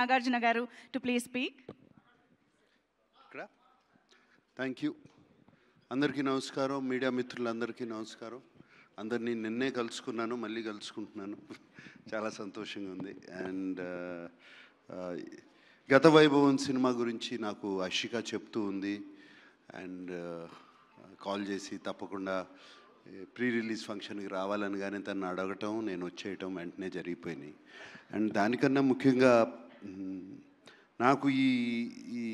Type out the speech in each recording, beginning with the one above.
Nagarjuna garu to please speak. Thank you. అందరికీ నమస్కారం, media మిత్రులందరికీ నమస్కారం. అందరినీ నిన్నే కలుసుకున్నాను, మళ్ళీ కలుసుకుంటున్నాను. చాలా సంతోషంగా ఉంది. అండ్ గత వైభవం సినిమా గురించి నాకు అషిక చెప్తూ ఉంది. అండ్ కాల్ చేసి తప్పకుండా ప్రీ రిలీజ్ ఫంక్షన్కి రావాలని కానీ తను అడగటం, నేను వచ్చేయటం వెంటనే జరిగిపోయినాయి. అండ్ దానికన్నా ముఖ్యంగా నాకు ఈ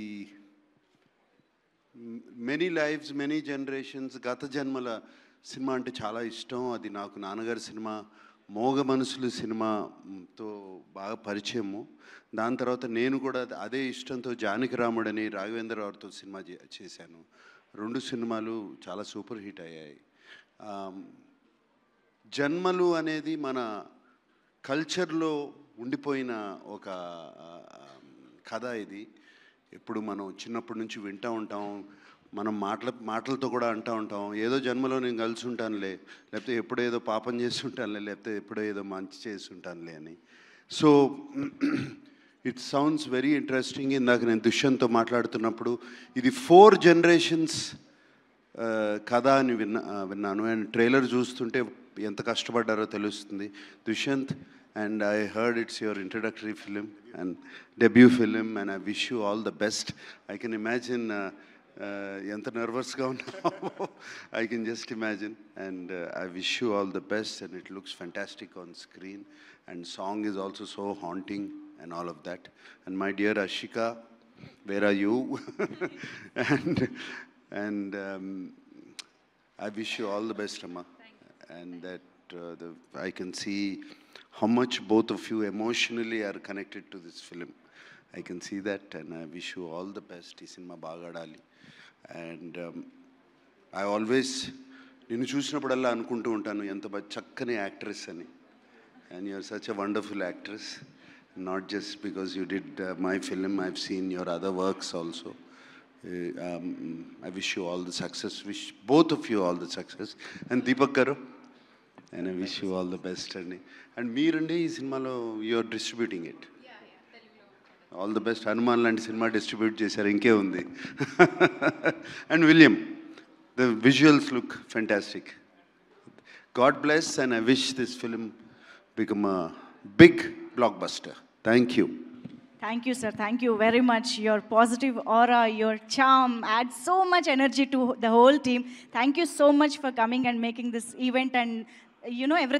మెనీ లైఫ్స్ మెనీ జనరేషన్స్ గత జన్మల సినిమా అంటే చాలా ఇష్టం. అది నాకు నాన్నగారి సినిమా మోగ మనసులు సినిమాతో బాగా పరిచయము. దాని తర్వాత నేను కూడా అదే ఇష్టంతో జానకిరాముడని రాఘవేంద్రరావుతో సినిమా చేశాను. 2 సినిమాలు చాలా సూపర్ హిట్ అయ్యాయి. జన్మలు అనేది మన కల్చర్లో ఉండిపోయిన ఒక కథ. ఇది ఎప్పుడు మనం చిన్నప్పటి నుంచి వింటూ ఉంటాం. మనం మాటలతో కూడా అంటూ ఉంటాం, ఏదో జన్మలో నేను కలిసి ఉంటానులే, లేకపోతే ఎప్పుడో ఏదో పాపం చేసి ఉంటానులే, లేకపోతే ఎప్పుడో ఏదో మంచి చేసి ఉంటానులే అని. So it sounds very interesting. ఇందాక నేను దుష్యంత్తో మాట్లాడుతున్నప్పుడు ఇది 4 జనరేషన్స్ కథ అని విన్నాను. అండ్ ట్రైలర్ చూస్తుంటే ఎంత కష్టపడ్డారో తెలుస్తుంది. Dushyant, and I heard it's your introductory film and debut film, and I wish you all the best. I can imagine ఎంత నర్వస్గా ఉన్నావు, I can just imagine. And I wish you all the best, and it looks fantastic on screen, and song is also so haunting and all of that. And my dear Ashika, where are you? and I wish you all the best, Amma. And that I can see how much both of you emotionally are connected to this film. I can see that, and I wish you all the best. Ee cinema baga adali. And I always ninnu chusinappudalla anukuntu untanu enta chakkani actress ani. And you are such a wonderful actress, not just because you did my film. I've seen your other works also. I wish you all the success, wish both of you all the success. And Deepak garu, and I wish you all the best. And మీరండి ఈ సినిమాలో you are distributing it. All the best. Hanuman లాంటి cinema distribute చేశారు, ఇంకే ఉంది. And William, the visuals look fantastic. God bless, and I wish this film become a big blockbuster. Thank you. Thank you, sir. Thank you very much. Your positive aura, your charm adds so much energy to the whole team. Thank you so much for coming and making this event and everything.